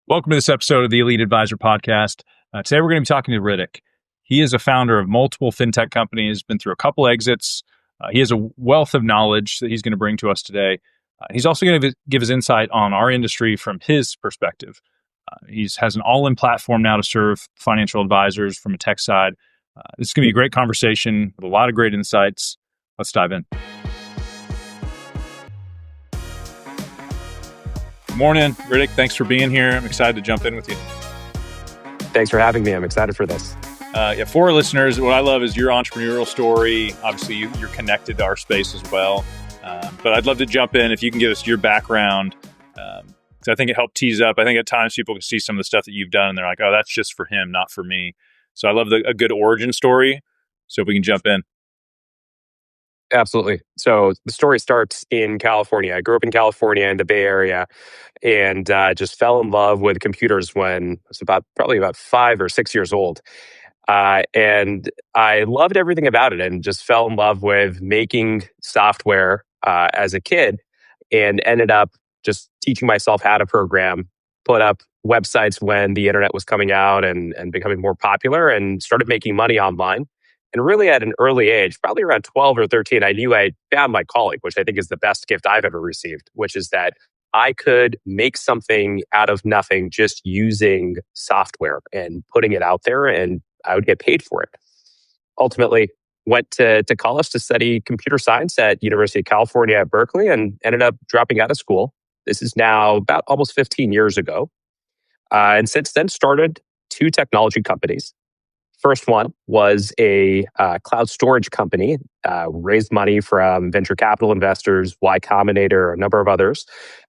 Welcome to this episode of the Elite Advisor Podcast. Today we're going to be talking to Ritik. He is a founder of multiple fintech companies, been through a couple exits. He has a wealth of knowledge that he's going to bring to us today. He's also going to give his insight on our industry from his perspective. He has an all-in platform now to serve financial advisors from a tech side. This is going to be a great conversation with a lot of great insights. Let's dive in. Morning, Ritik. Thanks for being here. I'm excited to jump in with you. Thanks for having me. I'm excited for this. For our listeners, what I love is your entrepreneurial story. Obviously, you're connected to our space as well. But I'd love to jump in if you can give us your background. Because I think it helped tease up. I think at times people can see some of the stuff that you've done and they're like, oh, that's just for him, not for me. So I love a good origin story. So if we can jump in. Absolutely. So the story starts in California. I grew up in California in the Bay Area and just fell in love with computers when I was probably about 5 or 6 years old. And I loved everything about it and just fell in love with making software as a kid and ended up just teaching myself how to program, put up websites when the internet was coming out and becoming more popular, and started making money online. And really at an early age, probably around 12 or 13, I knew I found my calling, which I think is the best gift I've ever received, which is that I could make something out of nothing just using software and putting it out there, and I would get paid for it. Ultimately, went to college to study computer science at University of California at Berkeley and ended up dropping out of school. This is now about almost 15 years ago. And since then, started 2 technology companies. First one was a cloud storage company, raised money from venture capital investors, Y Combinator, a number of others,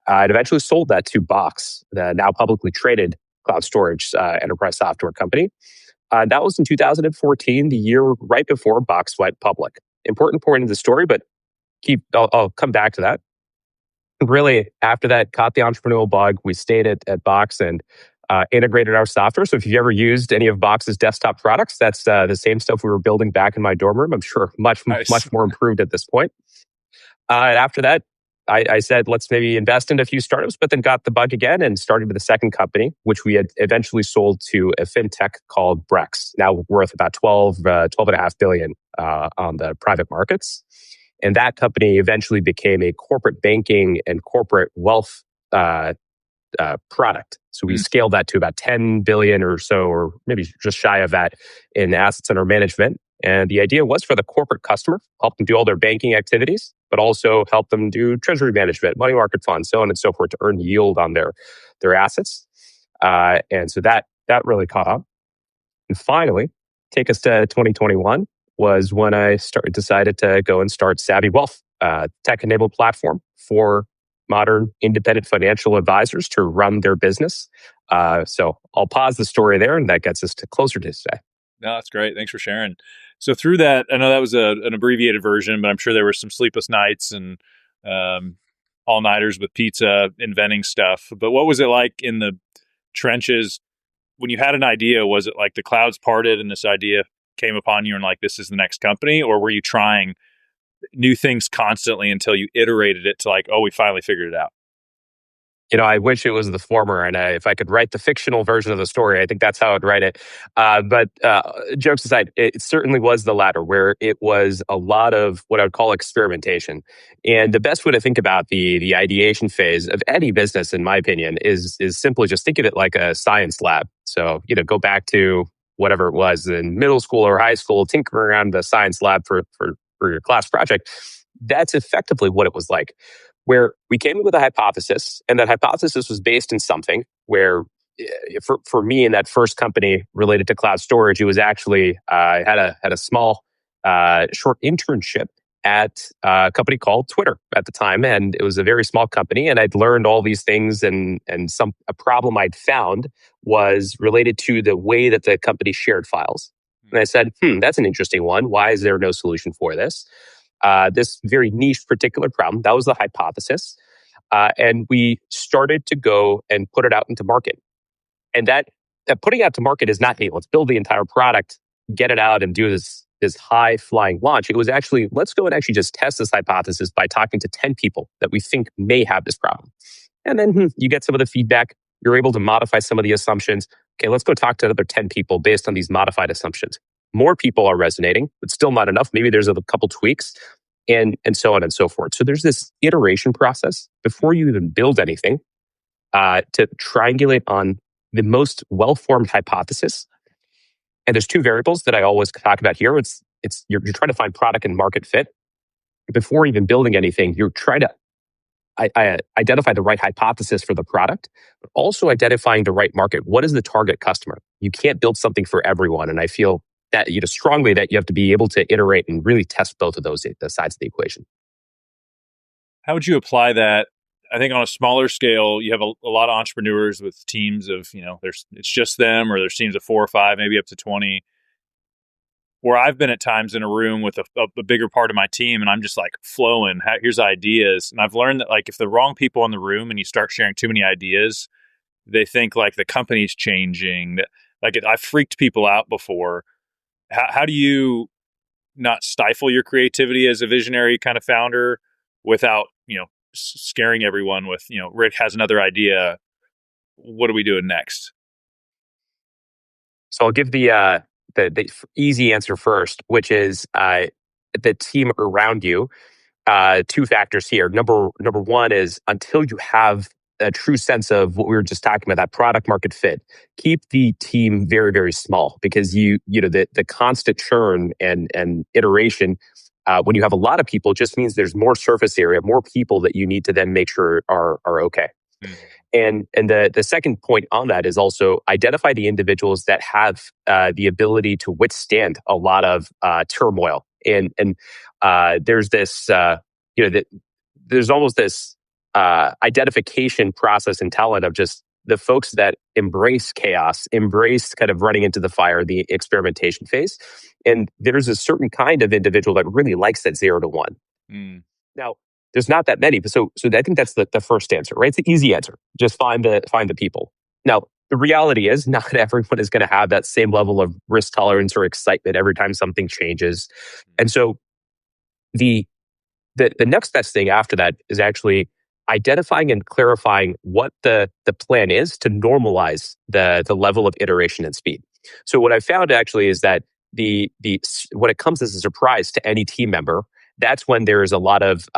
and eventually sold that to Box, the now publicly traded cloud storage enterprise software company. That was in 2014, the year right before Box went public. Important point of the story, but I'll come back to that. Really, after that, caught the entrepreneurial bug. We stayed at Box and integrated our software. So if you've ever used any of Box's desktop products, that's the same stuff we were building back in my dorm room. I'm sure much more improved at this point. And after that, I said, let's maybe invest in a few startups, but then got the bug again and started with a second company, which we had eventually sold to a fintech called Brex, now worth about 12.5 billion on the private markets. And that company eventually became a corporate banking and corporate wealth product. So we scaled that to about 10 billion or so, or maybe just shy of that in assets under management. And the idea was for the corporate customer, help them do all their banking activities, but also help them do treasury management, money market funds, so on and so forth, to earn yield on their assets. And so that really caught up. And finally, take us to 2021 was when I decided to go and start Savvy Wealth, tech-enabled platform for modern independent financial advisors to run their business. So I'll pause the story there, and that gets us closer to today. No, that's great. Thanks for sharing. So through that, I know that was an abbreviated version, but I'm sure there were some sleepless nights and all-nighters with pizza, inventing stuff. But what was it like in the trenches when you had an idea? Was it like the clouds parted and this idea came upon you and like, this is the next company? Or were you trying new things constantly until you iterated it to like, oh, we finally figured it out? I wish it was the former. And if I could write the fictional version of the story, I think that's how I'd write it. But jokes aside, it certainly was the latter, where it was a lot of what I would call experimentation. And the best way to think about the ideation phase of any business, in my opinion, is simply just think of it like a science lab. So, go back to whatever it was in middle school or high school, tinkering around the science lab for your class project. That's effectively what it was like, where we came up with a hypothesis, and that hypothesis was based in something where, for me in that first company related to cloud storage, it was actually, I had a small, short internship at a company called Twitter at the time, and it was a very small company, and I'd learned all these things, and a problem I'd found was related to the way that the company shared files. And I said, that's an interesting one. Why is there no solution for this? This very niche particular problem. That was the hypothesis. And we started to go and put it out into market. And that putting out to market is not, hey, let's build the entire product, get it out and do this high flying launch. It was actually, let's go and actually just test this hypothesis by talking to 10 people that we think may have this problem. And then you get some of the feedback, You're able to modify some of the assumptions. Okay, let's go talk to another 10 people based on these modified assumptions. More people are resonating, but still not enough. Maybe there's a couple tweaks and so on and so forth. So there's this iteration process before you even build anything to triangulate on the most well-formed hypothesis. And there's two variables that I always talk about here. You're trying to find product and market fit. Before even building anything, you're trying to identify the right hypothesis for the product, but also identifying the right market. What is the target customer? You can't build something for everyone. And I feel that strongly that you have to be able to iterate and really test both of those the sides of the equation. How would you apply that? I think on a smaller scale, you have a lot of entrepreneurs with teams of, it's just them, or there's teams of 4 or 5, maybe up to 20. Where I've been at times in a room with a bigger part of my team, and I'm just like flowing. Here's ideas, and I've learned that like if the wrong people in the room and you start sharing too many ideas, they think like the company's changing. I've freaked people out before. How do you not stifle your creativity as a visionary kind of founder without scaring everyone with Rick has another idea? What are we doing next? So I'll give the easy answer first, which is the team around you. Two factors here. Number one is until you have a true sense of what we were just talking about, that product market fit, keep the team very, very small, because the constant churn and iteration when you have a lot of people just means there's more surface area, more people that you need to then make sure are okay. Mm. And the second point on that is also identify the individuals that have the ability to withstand a lot of turmoil. And there's this, there's almost this identification process and talent of just the folks that embrace chaos, embrace kind of running into the fire, the experimentation phase. And there's a certain kind of individual that really likes that 0 to 1. Mm. Now, there's not that many. So I think that's the first answer, right? It's the easy answer. Just find the people. Now, the reality is not everyone is going to have that same level of risk tolerance or excitement every time something changes. And so the next best thing after that is actually identifying and clarifying what the plan is to normalize the level of iteration and speed. So what I found actually is that when it comes as a surprise to any team member, that's when there's a lot of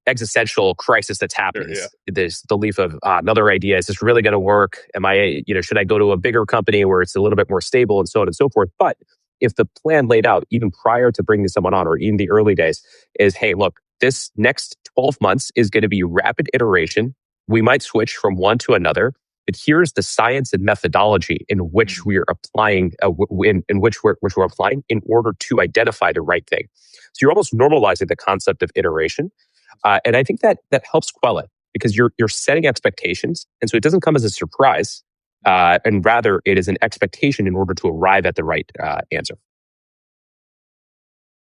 existential crisis that's happening. Sure, yeah. There's the leaf of another idea. Is this really going to work? Should I go to a bigger company where it's a little bit more stable and so on and so forth? But if the plan laid out even prior to bringing someone on or in the early days is, hey, look, this next 12 months is going to be rapid iteration. We might switch from one to another, but here's the science and methodology in which we're applying, in which we're applying in order to identify the right thing. So you're almost normalizing the concept of iteration, and I think that helps quell it, because you're setting expectations, and so it doesn't come as a surprise, and rather it is an expectation in order to arrive at the right answer.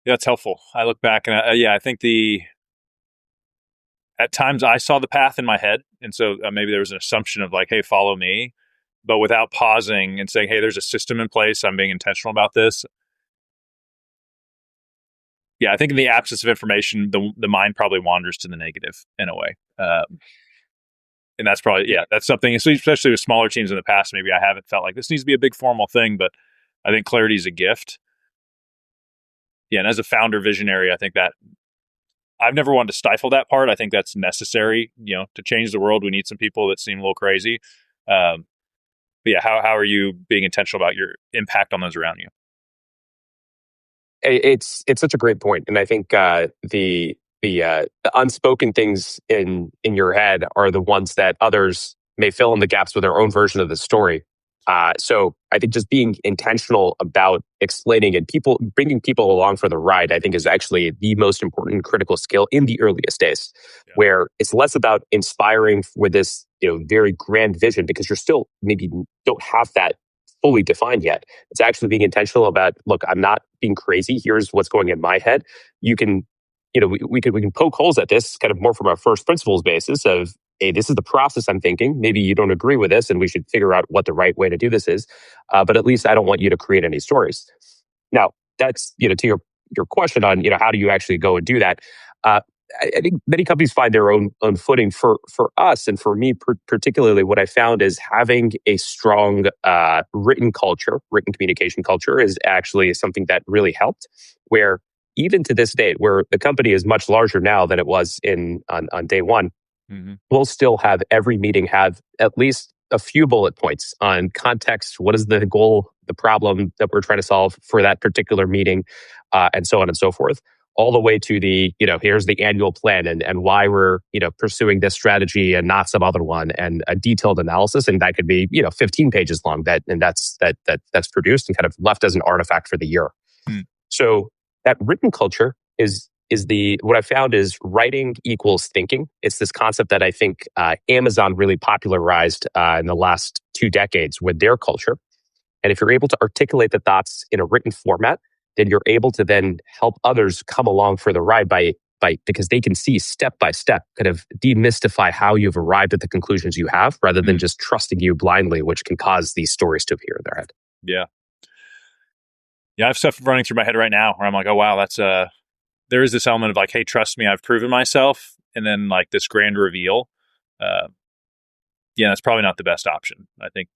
Yeah, that's helpful. I look back and I think at times I saw the path in my head. And so maybe there was an assumption of like, hey, follow me, but without pausing and saying, hey, there's a system in place. I'm being intentional about this. Yeah, I think in the absence of information, the mind probably wanders to the negative in a way. And that's probably, that's something, especially with smaller teams in the past, maybe I haven't felt like this needs to be a big formal thing, but I think clarity is a gift. Yeah, and as a founder visionary, I think that I've never wanted to stifle that part. I think that's necessary, to change the world. We need some people that seem a little crazy. But yeah, how are you being intentional about your impact on those around you? It's such a great point, and I think the unspoken things in your head are the ones that others may fill in the gaps with their own version of the story. So I think just being intentional about explaining and bringing people along for the ride, I think is actually the most important critical skill in the earliest days, where it's less about inspiring with this, very grand vision, because you're still maybe don't have that fully defined yet. It's actually being intentional about, look, I'm not being crazy. Here's what's going in my head. You can, we can poke holes at this kind of more from a first principles basis of, hey, this is the process I'm thinking. Maybe you don't agree with this and we should figure out what the right way to do this is. But at least I don't want you to create any stories. Now, that's, to your question on, how do you actually go and do that? I think many companies find their own footing. For us, and for me particularly, what I found is having a strong written culture, written communication culture, is actually something that really helped. Where even to this date, where the company is much larger now than it was on day one, Hmm. we'll still have every meeting have at least a few bullet points on context. What is the goal, the problem that we're trying to solve for that particular meeting, and so on and so forth. All the way to the, here's the annual plan and why we're, pursuing this strategy and not some other one, and a detailed analysis. And that could be, 15 pages long that's produced and kind of left as an artifact for the year. Hmm. So that written culture is the what I found is writing equals thinking. It's this concept that I think Amazon really popularized in the last 2 decades with their culture. And if you're able to articulate the thoughts in a written format, then you're able to then help others come along for the ride by because they can see step by step, kind of demystify how you've arrived at the conclusions you have, rather than just trusting you blindly, which can cause these stories to appear in their head. Yeah. Yeah, I have stuff running through my head right now where I'm like, oh wow, that's there is this element of like, hey, trust me, I've proven myself, and then like this grand reveal. Yeah, that's probably not the best option. I think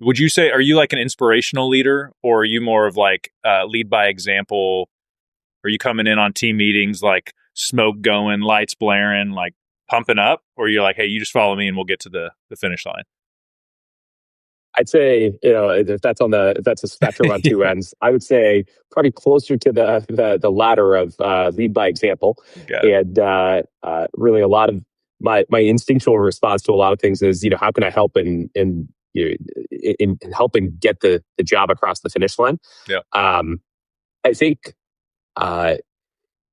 would you say, are you like an inspirational leader, or are you more of like lead by example? Are you coming in on team meetings like smoke going, lights blaring, like pumping up, or you're like, hey, you just follow me and we'll get to the finish line? I'd say, if that's a spectrum on two ends, I would say probably closer to the latter of lead by example. Got it. And really, a lot of my instinctual response to a lot of things is, how can I help in helping get the job across the finish line? Yeah. I think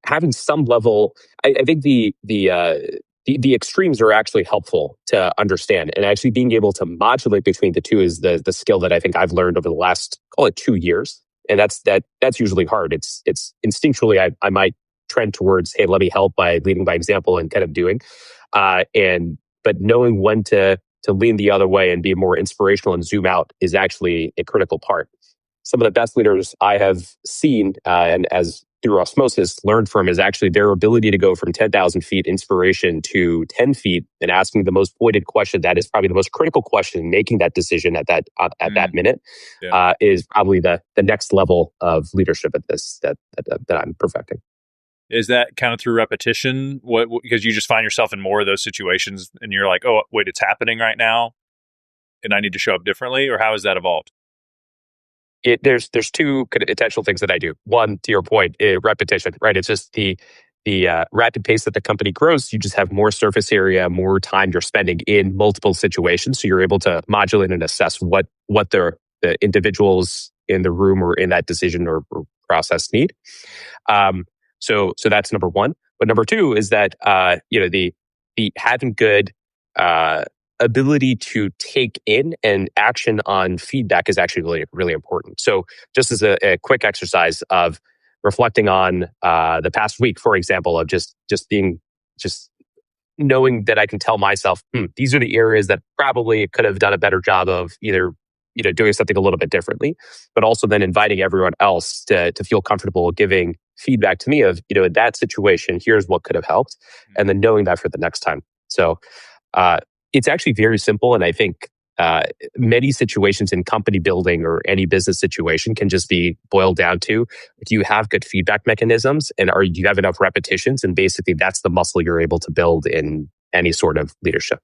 having some level, I think the extremes are actually helpful to understand, and actually being able to modulate between the two is the skill that I think I've learned over the last, call it, 2 years. And that's usually hard. It's instinctually I might trend towards, hey, let me help by leading by example and kind of doing, but knowing when to lean the other way and be more inspirational and zoom out is actually a critical part. Some of the best leaders I have seen, and as through osmosis learned from, is actually their ability to go from 10,000 feet inspiration to 10 feet and asking the most pointed question. That is probably the most critical question, making that decision at that minute, Yeah. is probably the next level of leadership at this that I'm perfecting. Is that kind of through repetition? Because you just find yourself in more of those situations and you're like, oh, wait, it's happening right now and I need to show up differently? Or how has that evolved? There's two kind of potential things that I do. One, to your point, repetition, right? It's just the rapid pace that the company grows. You just have more surface area, more time you're spending in multiple situations, so you're able to modulate and assess what the individuals in the room or in that decision or process need. So that's number one. But number two is that the having good ability to take in and action on feedback is actually really, really important. So just as a quick exercise of reflecting on the past week, for example, of just knowing that I can tell myself, these are the areas that probably could have done a better job of either doing something a little bit differently, but also then inviting everyone else to feel comfortable giving feedback to me of, in that situation, here's what could have helped, and then knowing that for the next time. So it's actually very simple, and I think many situations in company building or any business situation can just be boiled down to, do you have good feedback mechanisms, and do you have enough repetitions? And basically, that's the muscle you're able to build in any sort of leadership.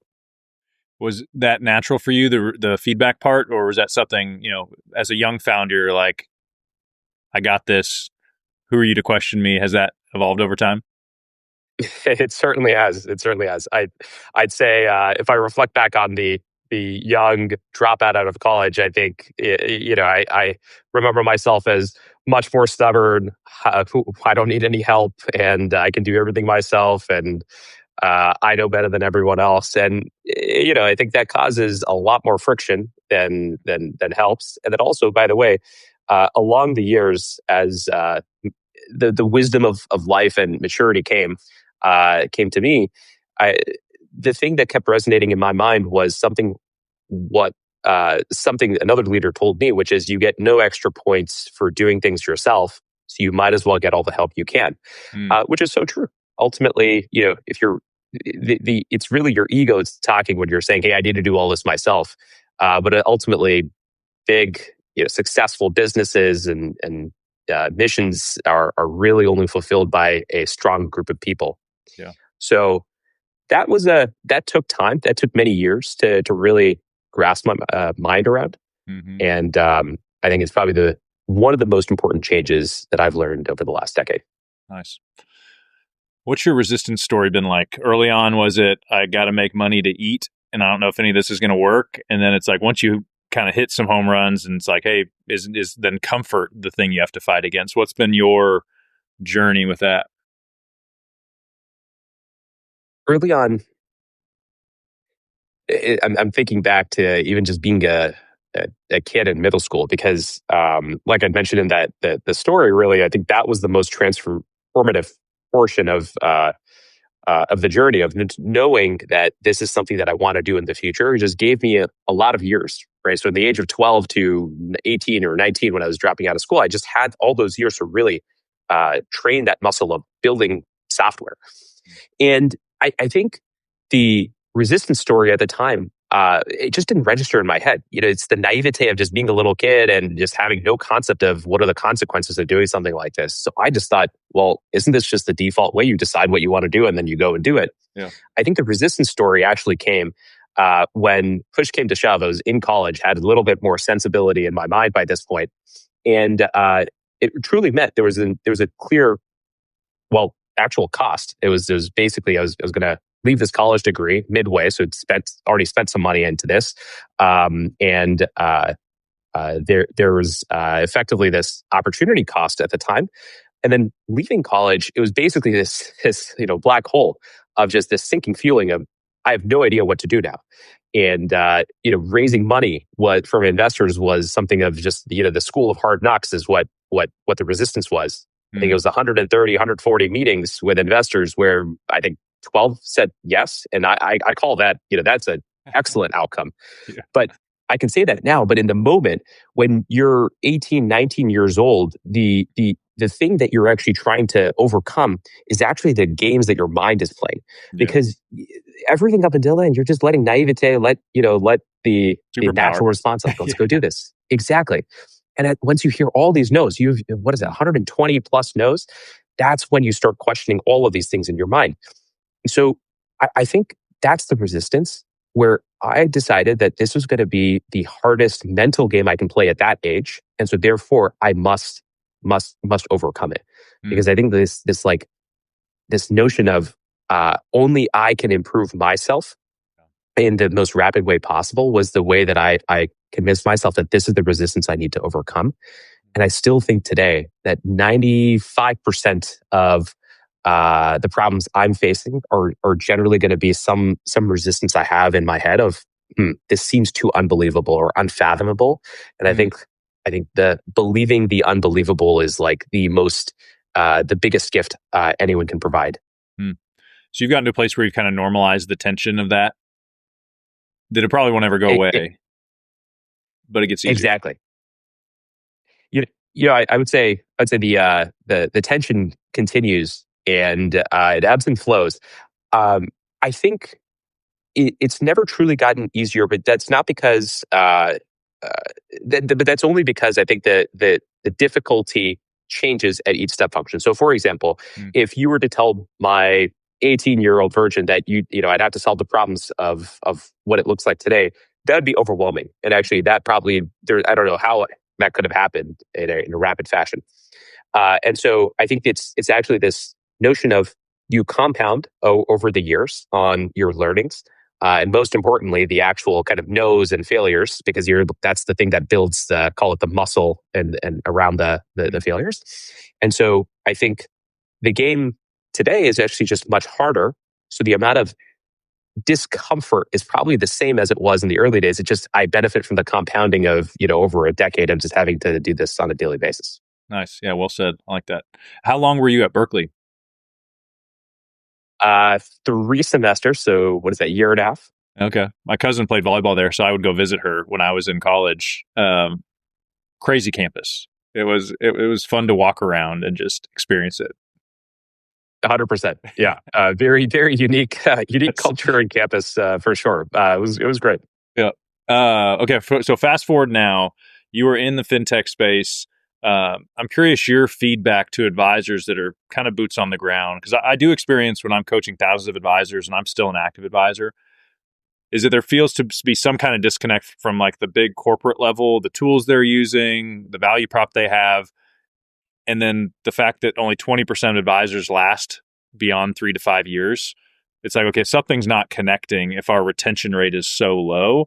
Was that natural for you, the feedback part, or was that something, as a young founder, you're like, I got this. Who are you to question me? Has that evolved over time? It certainly has. It certainly has. I'd say if I reflect back on the young dropout out of college, I think I remember myself as much more stubborn. I don't need any help, and I can do everything myself, and I know better than everyone else. And I think that causes a lot more friction than helps. And then also, by the way, along the years, as the wisdom of life and maturity came to me, the thing that kept resonating in my mind was something another leader told me, which is, you get no extra points for doing things yourself, so you might as well get all the help you can, which is so true. ultimately, if you're it's really your ego that's talking when you're saying, "Hey, I need to do all this myself." But ultimately, big, successful businesses and missions are really only fulfilled by a strong group of people. Yeah. So that took time. That took many years to really grasp my mind around. Hmm. And I think it's probably the one of the most important changes that I've learned over the last decade. Nice. What's your resistance story been like? Early on, was it I got to make money to eat, and I don't know if any of this is going to work? And then it's like once you kind of hit some home runs, and it's like, hey, is then comfort the thing you have to fight against? What's been your journey with that? Early on, I'm thinking back to even just being a kid in middle school because, like I mentioned in the story, really, I think that was the most transformative portion of the journey of knowing that this is something that I want to do in the future. It just gave me a lot of years, right? So, at the age of 12 to 18 or 19, when I was dropping out of school, I just had all those years to really train that muscle of building software. And I think the resistance story at the time, it just didn't register in my head. It's the naivete of just being a little kid and just having no concept of what are the consequences of doing something like this. So I just thought, well, isn't this just the default way? You decide what you want to do and then you go and do it. Yeah. I think the resistance story actually came when push came to shove. I was in college, had a little bit more sensibility in my mind by this point, and it truly meant there was a clear, well, actual cost. It was basically I was going to leave this college degree midway, so already spent some money into this, and there was effectively this opportunity cost at the time. And then leaving college, it was basically this black hole of just this sinking feeling of I have no idea what to do now. And raising money from investors was something of just the school of hard knocks is what the resistance was. I think it Mm. was 130, 140 meetings with investors where I think 12 said yes, and I call that that's an excellent outcome. Yeah. But I can say that now, but in the moment when you're 18, 19 years old, the thing that you're actually trying to overcome is actually the games that your mind is playing. Yeah. Because everything up until then, you're just letting naivete let the Superpower. natural response, like, let's go Yeah. do this. Exactly. And once you hear all these no's, what is it, 120 plus no's? That's when you start questioning all of these things in your mind. So I think that's the resistance where I decided that this was going to be the hardest mental game I can play at that age. And so therefore I must overcome it. Mm. Because I think this notion of only I can improve myself in the most rapid way possible was the way that I convinced myself that this is the resistance I need to overcome. And I still think today that 95% of the problems I'm facing are generally going to be some resistance I have in my head of this seems too unbelievable or unfathomable. And Mm. I think the believing the unbelievable is like the biggest gift anyone can provide. Mm. So you've gotten to a place where you've kind of normalized the tension of that it probably won't ever go away, but it gets easier. Exactly. I would say the tension continues and it ebbs and flows. I think it's never truly gotten easier, but that's not because. Uh, but that's only because I think the difficulty changes at each step function. So, for example, Mm. if you were to tell my 18-year-old virgin that I'd have to solve the problems of what it looks like today, that would be overwhelming. And actually, that probably I don't know how that could have happened in a rapid fashion. And so I think it's actually this notion of you compound over the years on your learnings. And most importantly, the actual kind of no's and failures, because that's the thing that builds call it the muscle and around the Mm. failures. And so I think the game today is actually just much harder. So the amount of discomfort is probably the same as it was in the early days. It just I benefit from the compounding of over a decade of just having to do this on a daily basis. Nice. Yeah, well said. I like that. How long were you at Berkeley? 3 semesters. So what is that? Year and a half. Okay. My cousin played volleyball there, so I would go visit her when I was in college. Crazy campus. It was fun to walk around and just experience it. 100%. Yeah. Very, very unique, unique That's culture and campus for sure. It was great. yeah. Okay, so fast forward now, you were in the fintech space. I'm curious your feedback to advisors that are kind of boots on the ground, because I do experience when I'm coaching thousands of advisors, and I'm still an active advisor, is that there feels to be some kind of disconnect from like the big corporate level, the tools they're using, the value prop they have, and then the fact that only 20% of advisors last beyond 3 to 5 years. It's like, okay, something's not connecting if our retention rate is so low,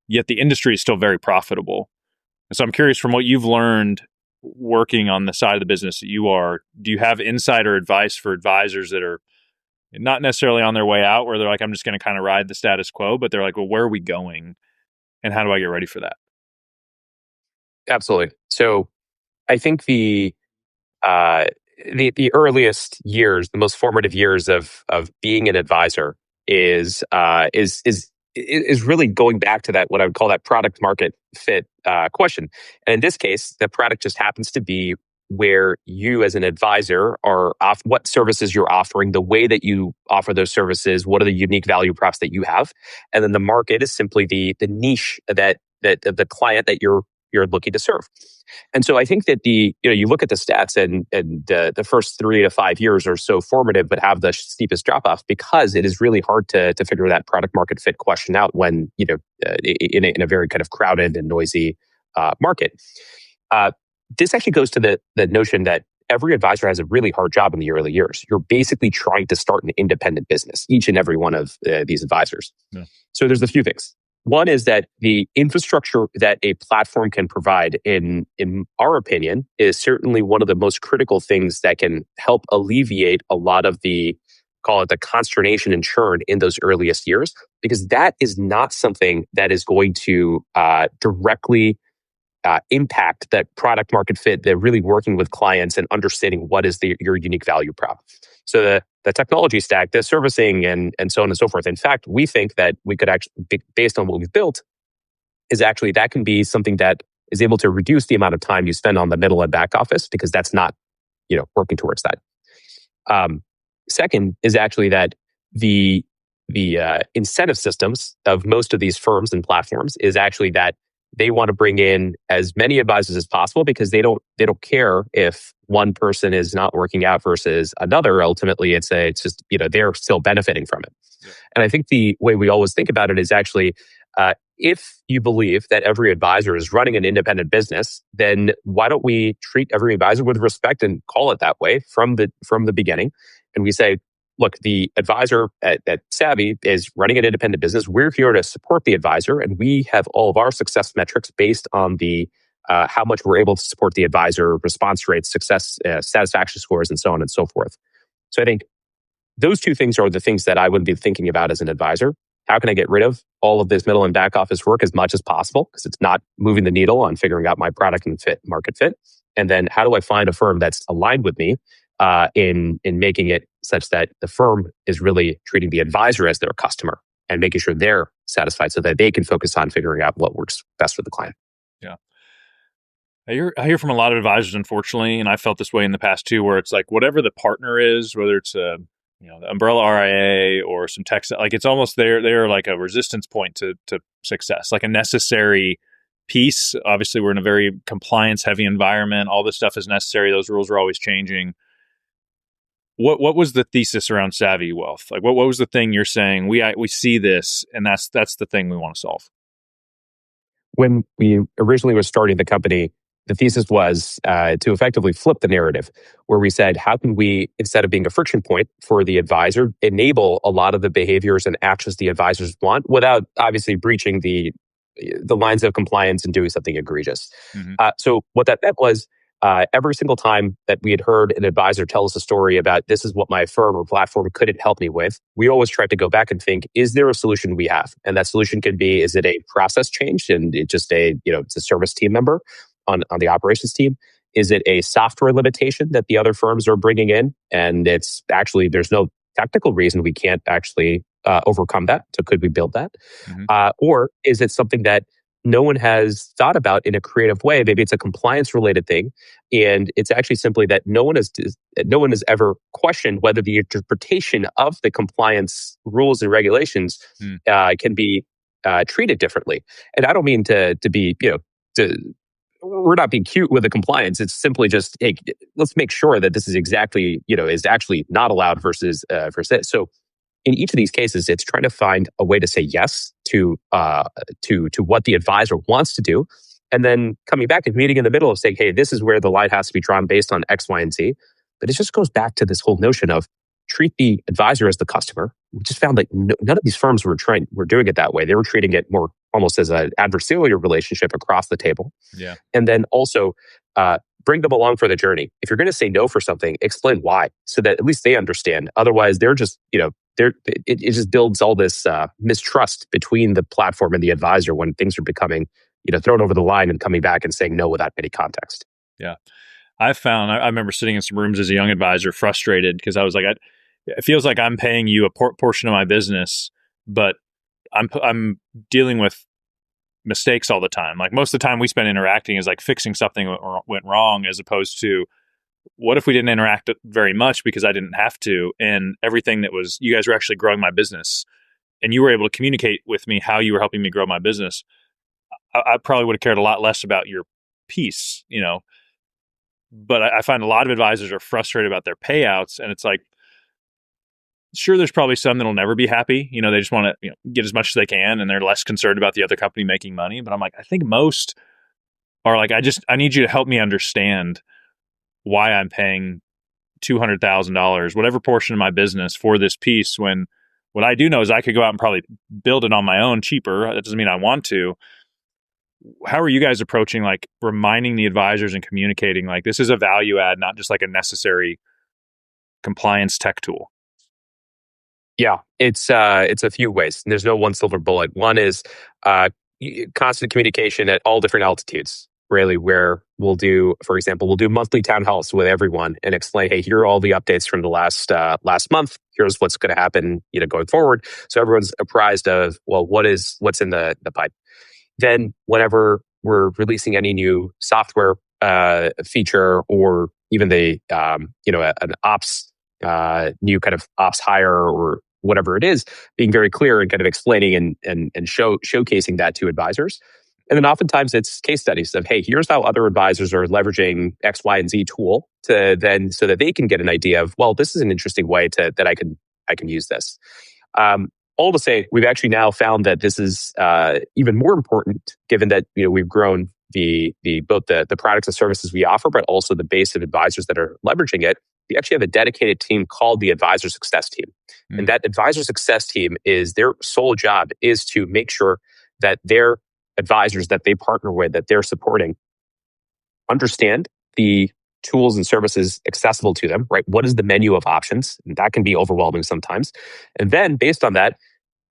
yet the industry is still very profitable. And so I'm curious, from what you've learned working on the side of the business that you are, do you have insider advice for advisors that are not necessarily on their way out, where they're like, I'm just going to kind of ride the status quo, but they're like, well, where are we going? And how do I get ready for that? Absolutely. So I think uh, the earliest years, the most formative years of being an advisor is really going back to that, what I would call that product market fit question. And in this case, the product just happens to be where you as an advisor are off, what services you're offering, the way that you offer those services, what are the unique value props that you have, and then the market is simply the niche that the client that you're looking to serve. And so I think that you look at the stats, and the first 3 to 5 years are so formative, but have the steepest drop off because it is really hard to figure that product market fit question out when in a very kind of crowded and noisy market. Uh, this actually goes to the notion that every advisor has a really hard job in the early years. You're basically trying to start an independent business, each and every one of these advisors. Yeah. So there's a few things. One is that the infrastructure that a platform can provide, in our opinion, is certainly one of the most critical things that can help alleviate a lot of call it the consternation and churn in those earliest years, because that is not something that is going to directly impact that product market fit. They're really working with clients and understanding what is your unique value prop. So the technology stack, the servicing, and so on and so forth. In fact, we think that we could actually, based on what we've built, is actually that can be something that is able to reduce the amount of time you spend on the middle and back office, because that's not working towards that. Second is actually that the incentive systems of most of these firms and platforms is actually that they want to bring in as many advisors as possible, because they don't care if one person is not working out versus another. Ultimately, it's just they're still benefiting from it. Yeah. And I think the way we always think about it is actually, if you believe that every advisor is running an independent business, then why don't we treat every advisor with respect and call it that way from the beginning? And we say, look, the advisor at Savvy is running an independent business. We're here to support the advisor, and we have all of our success metrics based on the how much we're able to support the advisor, response rates, success, satisfaction scores, and so on and so forth. So I think those two things are the things that I would be thinking about as an advisor. How can I get rid of all of this middle and back office work as much as possible, because it's not moving the needle on figuring out my product and market fit? And then how do I find a firm that's aligned with me in making it such that the firm is really treating the advisor as their customer and making sure they're satisfied so that they can focus on figuring out what works best for the client. Yeah. I hear from a lot of advisors, unfortunately, and I felt this way in the past too, where it's like whatever the partner is, whether it's the umbrella RIA or some tech, like it's almost they're like a resistance point to success, like a necessary piece. Obviously, we're in a very compliance heavy environment. All this stuff is necessary. Those rules are always changing. What was the thesis around Savvy Wealth? Like, what was the thing you're saying? We see this, and that's the thing we want to solve. When we originally were starting the company, the thesis was to effectively flip the narrative, where we said, how can we, instead of being a friction point for the advisor, enable a lot of the behaviors and actions the advisors want without obviously breaching the lines of compliance and doing something egregious. Mm-hmm. So what that meant was, every single time that we had heard an advisor tell us a story about this is what my firm or platform could help me with, we always tried to go back and think, is there a solution we have? And that solution could be, is it a process change and it's just it's a service team member on the operations team? Is it a software limitation that the other firms are bringing in? And it's actually, there's no technical reason we can't actually overcome that. So could we build that? Mm-hmm. Or is it something that no one has thought about in a creative way. Maybe it's a compliance related thing, and it's actually simply that no one has ever questioned whether the interpretation of the compliance rules and regulations Hmm. can be treated differently. And I don't mean to be to we're not being cute with the compliance. It's simply just, hey, let's make sure that this is exactly, is actually not allowed versus this. So in each of these cases, it's trying to find a way to say yes to what the advisor wants to do, and then coming back and meeting in the middle of saying, hey, this is where the line has to be drawn based on X, Y, and Z. But it just goes back to this whole notion of treat the advisor as the customer. We just found like none of these firms were doing it that way. They were treating it more almost as an adversarial relationship across the table. Yeah. And then also bring them along for the journey. If you're going to say no for something, explain why, so that at least they understand. Otherwise, they're just it just builds all this mistrust between the platform and the advisor when things are becoming thrown over the line and coming back and saying no without any context. Yeah. I remember sitting in some rooms as a young advisor, frustrated because I was like, it feels like I'm paying you a portion of my business, but I'm dealing with mistakes all the time. Like most of the time we spend interacting is like fixing something that went wrong, as opposed to what if we didn't interact very much because I didn't have to, and everything that was, you guys were actually growing my business and you were able to communicate with me how you were helping me grow my business. I probably would have cared a lot less about your piece, but I find a lot of advisors are frustrated about their payouts, and it's like, sure, there's probably some that'll never be happy. They just want to get as much as they can, and they're less concerned about the other company making money. But I'm like, I think most are like, I need you to help me understand why I'm paying $200,000, whatever portion of my business, for this piece, when what I do know is I could go out and probably build it on my own cheaper. That doesn't mean I want to. How are you guys approaching like reminding the advisors and communicating like this is a value add, not just like a necessary compliance tech tool? Yeah, it's a few ways. There's no one silver bullet. One is constant communication at all different altitudes. Really, where we'll do, for example, monthly town halls with everyone and explain, hey, here are all the updates from the last month. Here's what's going to happen, going forward. So everyone's apprised of what's in the pipe. Then, whenever we're releasing any new software feature, or even an ops new kind of ops hire or whatever it is, being very clear and kind of explaining and showcasing that to advisors. And then oftentimes it's case studies of, hey, here's how other advisors are leveraging X, Y, and Z tool to then, so that they can get an idea of, well, this is an interesting way that I can use this. All to say, we've actually now found that this is even more important, given that we've grown both the products and services we offer, but also the base of advisors that are leveraging it. We actually have a dedicated team called the Advisor Success Team. And that Advisor Success Team is their sole job is to make sure that their advisors that they partner with, that they're supporting, understand the tools and services accessible to them, right? What is the menu of options? And that can be overwhelming sometimes. And then based on that,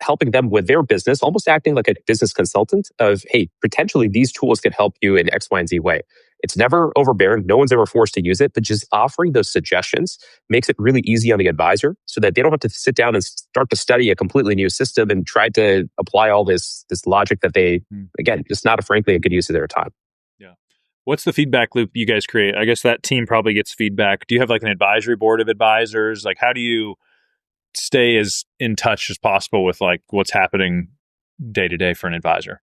helping them with their business, almost acting like a business consultant of, hey, potentially these tools could help you in X, Y, and Z way. It's never overbearing. No one's ever forced to use it, but just offering those suggestions makes it really easy on the advisor so that they don't have to sit down and start to study a completely new system and try to apply all this logic that they, again, just not frankly a good use of their time. Yeah. What's the feedback loop you guys create? I guess that team probably gets feedback. Do you have like an advisory board of advisors? Like, how do you stay as in touch as possible with like what's happening day to day for an advisor?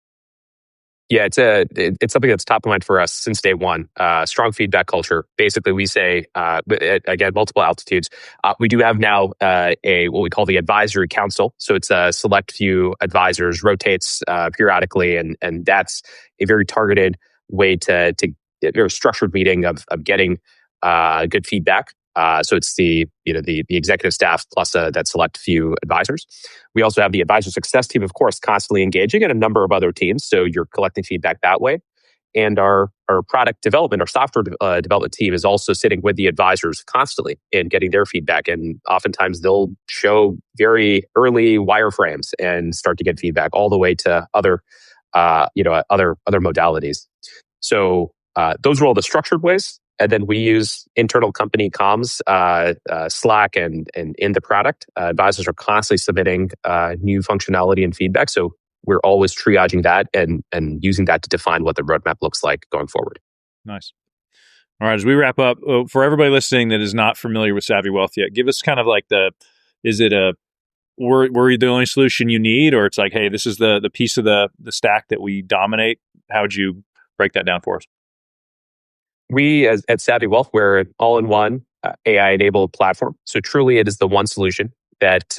Yeah, it's something that's top of mind for us since day one. Strong feedback culture. Basically, we say again, multiple altitudes. We do have now what we call the advisory council. So it's a select few advisors, rotates periodically, and that's a very targeted way to a very structured meeting of getting good feedback. So it's the executive staff plus that select few advisors. We also have the advisor success team, of course, constantly engaging, and a number of other teams. So you're collecting feedback that way. And our product development, our software development team is also sitting with the advisors constantly and getting their feedback. And oftentimes they'll show very early wireframes and start to get feedback all the way to other modalities. So those are all the structured ways. And then we use internal company comms, Slack, and in the product. Advisors are constantly submitting new functionality and feedback. So we're always triaging that and using that to define what the roadmap looks like going forward. Nice. All right, as we wrap up, for everybody listening that is not familiar with Savvy Wealth yet, give us kind of like is it we're the only solution you need, or it's like, hey, this is the piece of the stack that we dominate? How would you break that down for us? We, at Savvy Wealth, we're an all-in-one AI-enabled platform. So truly, it is the one solution that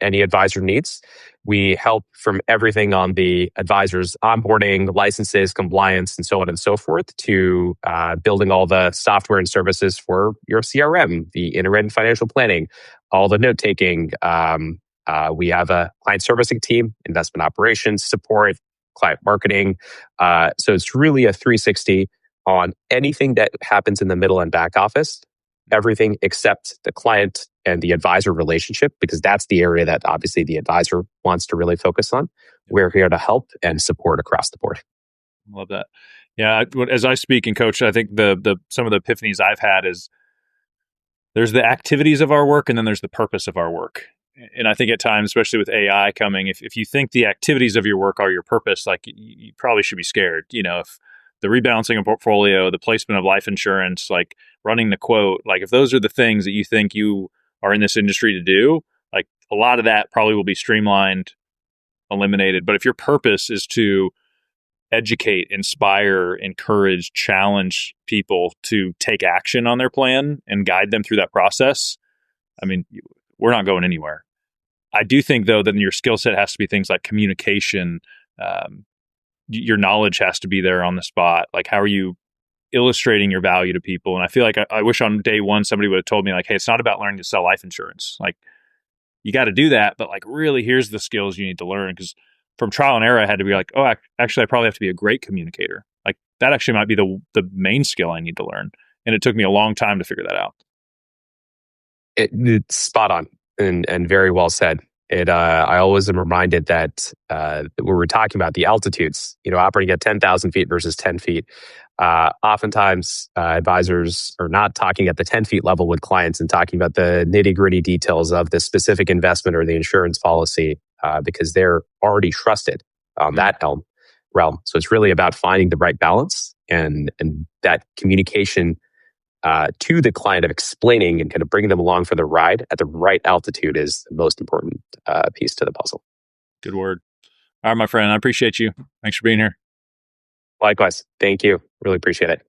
any advisor needs. We help from everything on the advisor's onboarding, licenses, compliance, and so on and so forth, to building all the software and services for your CRM, the interim financial planning, all the note taking. We have a client servicing team, investment operations support, client marketing. So it's really a 360 on anything that happens in the middle and back office, everything except the client and the advisor relationship, because that's the area that obviously the advisor wants to really focus on. We're here to help and support across the board. Love that. Yeah, as I speak and coach, I think the some of the epiphanies I've had is there's the activities of our work and then there's the purpose of our work. And I think at times, especially with AI coming, if you think the activities of your work are your purpose, like you probably should be scared. If the rebalancing of portfolio, the placement of life insurance, like running the quote, like if those are the things that you think you are in this industry to do, like a lot of that probably will be streamlined, eliminated. But if your purpose is to educate, inspire, encourage, challenge people to take action on their plan and guide them through that process, I mean, we're not going anywhere. I do think, though, that your skill set has to be things like communication. Your knowledge has to be there on the spot. Like, how are you illustrating your value to people? And I feel like I wish on day one somebody would have told me, like, hey, it's not about learning to sell life insurance. Like, you got to do that, but like, really, here's the skills you need to learn. Because from trial and error, I had to be like, oh, actually, I probably have to be a great communicator. Like, that actually might be the main skill I need to learn. And it took me a long time to figure that out. It's spot on and very well said. I always am reminded that when we're talking about the altitudes, operating at 10,000 feet versus 10 feet, oftentimes advisors are not talking at the 10 feet level with clients and talking about the nitty gritty details of the specific investment or the insurance policy because they're already trusted on that realm. So it's really about finding the right balance and that communication to the client of explaining and kind of bringing them along for the ride at the right altitude is the most important piece to the puzzle. Good word. All right, my friend, I appreciate you. Thanks for being here. Likewise. Thank you. Really appreciate it.